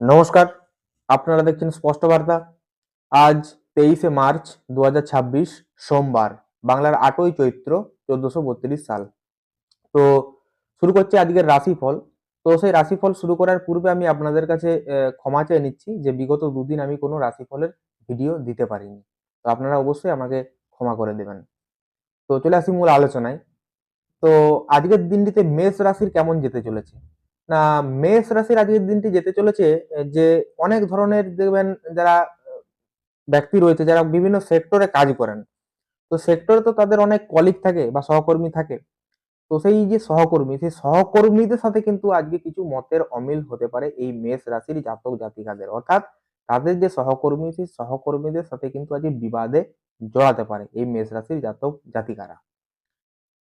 নমস্কার, আপনারা দেখছেন স্পষ্ট বার্তা। আজ 23শে মার্চ 2026 সোমবার, বাংলার 8ই চৈত্র 1432 সাল। তো শুরু করছি আজকের রাশিফল। তো সেই রাশিফল শুরু করার পূর্বে আমি আপনাদের কাছে ক্ষমা চেয়ে নিচ্ছি যে বিগত দুদিন আমি কোনো রাশিফলের ভিডিও দিতে পারিনি। তো আপনারা অবশ্যই আমাকে ক্ষমা করে দেবেন। তো চলে আসি মূল আলোচনায়। তো আজকের দিনটিতে মেষ রাশির কেমন যেতে চলেছে? না, মেষ রাশির আজকের দিনটি যেতে চলেছে যে অনেক ধরনের দেখবেন যারা ব্যক্তি রয়েছে যারা বিভিন্ন সেক্টরে কাজ করেন। তো সেক্টরে তো তাদের অনেক কলিগ থাকে বা সহকর্মী থাকে। তো সেই যে সহকর্মী, সেই সহকর্মীদের সাথে কিন্তু আজকে কিছু মতের অমিল হতে পারে এই মেষ রাশির জাতক জাতিকাদের। অর্থাৎ তাদের যে সহকর্মী, সেই সহকর্মীদের সাথে কিন্তু আজকে বিবাদে জড়াতে পারে এই মেষ রাশির জাতক জাতিকারা।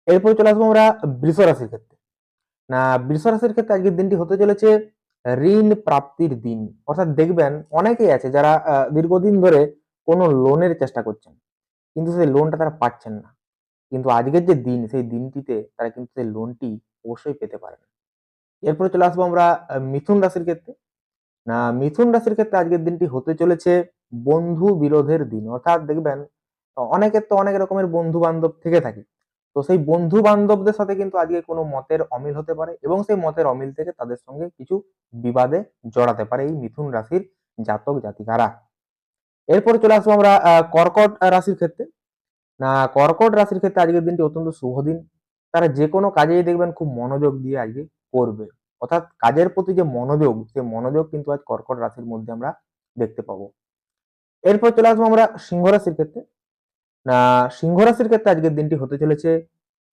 এরপর চলে আসবো আমরা বৃষ রাশির ক্ষেত্রে। না, বৃষ রাশির ক্ষেত্রে আজকের দিনটি হতে চলেছে ঋণ প্রাপ্তির দিন। অর্থাৎ দেখবেন অনেকেই আছে যারা দীর্ঘদিন ধরে কোনো লোনের চেষ্টা করছেন, কিন্তু সেই লোনটা তারা পাচ্ছেন না। কিন্তু আজকের যে দিন, সেই দিনটিতে তারা কিন্তু সেই লোনটি অবশ্যই পেতে পারেন। এরপরে চলে আসবো আমরা মিথুন রাশির ক্ষেত্রে। না, মিথুন রাশির ক্ষেত্রে আজকের দিনটি হতে চলেছে বন্ধু বিরোধের দিন। অর্থাৎ দেখবেন অনেকের তো অনেক রকমের বন্ধু বান্ধব থেকে থাকে। তো সেই বন্ধু বান্ধবদের সাথে কিন্তু আজকে কোনো মতের অমিল হতে পারে এবং সেই মতের অমিল থেকে তাদের সঙ্গে কিছু বিবাদে জড়াতে পারে এই মিথুন রাশির জাতক জাতিকারা। এরপরে চলে আসবো আমরা কর্কট রাশির ক্ষেত্রে। না, কর্কট রাশির ক্ষেত্রে আজকের দিনটি অত্যন্ত শুভ দিন। তারা যে কোনো কাজেই দেখবেন খুব মনোযোগ দিয়ে আজকে করবে। অর্থাৎ কাজের প্রতি যে মনোযোগ, সেই মনোযোগ কিন্তু আজ কর্কট রাশির মধ্যে আমরা দেখতে পাবো। এরপর চলে আসবো আমরা সিংহ রাশির ক্ষেত্রে। না, সিংহ রাশির ক্ষেত্রে আজকের দিনটি হতে চলেছে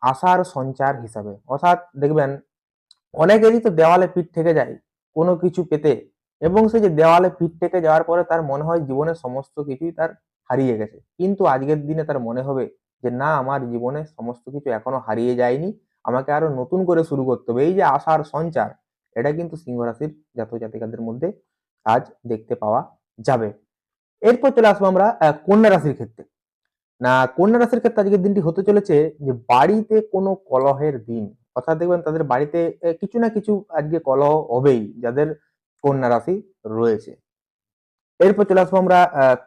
আশার সঞ্চার হিসাবে। অর্থাৎ দেখবেন অনেকেরই তো দেওয়ালে পিঠ থেকে যায় কোনো কিছু পেতে, এবং সেই যে দেওয়ালে পিঠ থেকে যাওয়ার পরে তার মনে হয় জীবনের সমস্ত কিছুই তার হারিয়ে গেছে। কিন্তু আজকের দিনে তার মনে হবে যে না, আমার জীবনে সমস্ত কিছু এখনো হারিয়ে যায়নি, আমাকে আরো নতুন করে শুরু করতে হবে। এই যে আশার সঞ্চার, এটা কিন্তু সিংহ রাশির জাতক জাতিকাদের মধ্যে আজ দেখতে পাওয়া যাবে। এরপর চলে আসবো আমরা কন্যা রাশির ক্ষেত্রে। না, কন্যা রাশির ক্ষেত্রে আজকের দিনটি হতে চলেছে যে বাড়িতে কোনো কলহের দিন। অর্থাৎ দেখবেন তাদের বাড়িতে কিছু না কিছু আজকে কলহ হবেই, যাদের কন্যা রাশি রয়েছে। এরপর চলে আসবো আমরা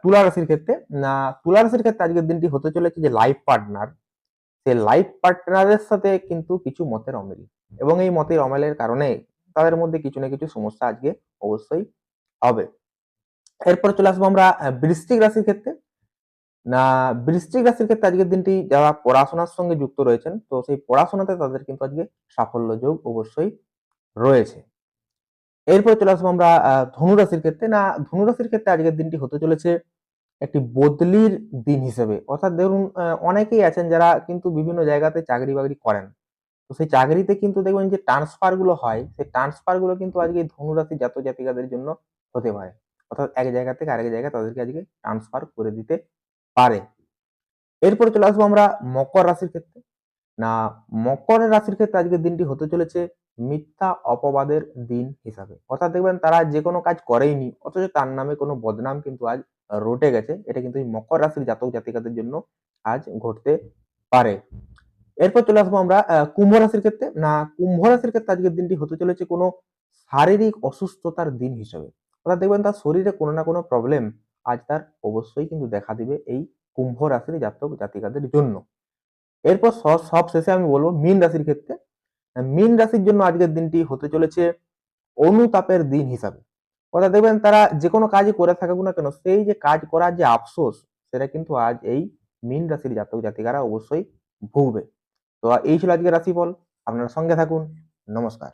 তুলা রাশির ক্ষেত্রে। না, তুলা রাশির ক্ষেত্রে আজকের দিনটি হতে চলেছে যে লাইফ পার্টনার, সেই লাইফ পার্টনারের সাথে কিন্তু কিছু মতের অমিল, এবং এই মতের অমিলের কারণে তাদের মধ্যে কিছু না কিছু সমস্যা আজকে অবশ্যই হবে। এরপর চলে আসবো আমরা বৃশ্চিক রাশির ক্ষেত্রে। না, বৃশ্চিক রাশির ক্ষেত্রে আজকের দিনটি যারা পড়াশোনার সঙ্গে যুক্ত রয়েছেন, তো সেই পড়াশোনাতে তাদের কিন্তু আজকে সাফল্য যোগ অবশ্যই রয়েছে। এরপর চলে আসবো আমরা ধনু রাশির ক্ষেত্রে। না, ধনু রাশির ক্ষেত্রে আজকের দিনটি হতে চলেছে একটি বদলির দিন হিসেবে। অর্থাৎ ধরুন অনেকেই আছেন যারা কিন্তু বিভিন্ন জায়গাতে চাকরি বাকরি করেন। তো সেই চাকরিতে কিন্তু দেখবেন যে ট্রান্সফার গুলো হয়, সেই ট্রান্সফার গুলো কিন্তু আজকে এই ধনু রাশির জাতক জাতিকাদের জন্য হতে পারে। অর্থাৎ এক জায়গা থেকে আরেক জায়গায় তাদেরকে আজকে ট্রান্সফার করে দিতে পারে। এরপরে চলে আসবো আমরা মকর রাশির ক্ষেত্রে। না, মকর রাশির ক্ষেত্রে আজকের দিনটি হতে চলেছে মিথ্যা অপবাদের দিন হিসাবে। অর্থাৎ দেখবেন তারা যে কোনো কাজ করেইনি, অথচ তার নামে কোনো বদনাম কিন্তু আজ রটে গেছে। এটা কিন্তু এই মকর রাশির জাতক জাতিকাদের জন্য আজ ঘটতে পারে। এরপর চলে আসবো আমরা কুম্ভ রাশির ক্ষেত্রে। না, কুম্ভ রাশির ক্ষেত্রে আজকের দিনটি হতে চলেছে কোনো শারীরিক অসুস্থতার দিন হিসেবে। অর্থাৎ দেখবেন তার শরীরে কোনো না কোনো প্রবলেম আজ তার অবশ্যই কিন্তু দেখা দিবে এই কুম্ভ রাশির জাতক জাতিকাদের জন্য। এরপর সব শেষে আমি বলবো মীন রাশির ক্ষেত্রে। মীন রাশির জন্য আজকের দিনটি হতে চলেছে অনুতাপের দিন হিসাবে। অর্থাৎ দেখবেন তারা যে কোনো কাজই করে থাকুক না কেন, সেই যে কাজ করার যে আফসোস, সেটা কিন্তু আজ এই মীন রাশির জাতক জাতিকারা অবশ্যই ভুগবে। তো এই ছিল আজকের রাশিফল। আপনারা সঙ্গে থাকুন। নমস্কার।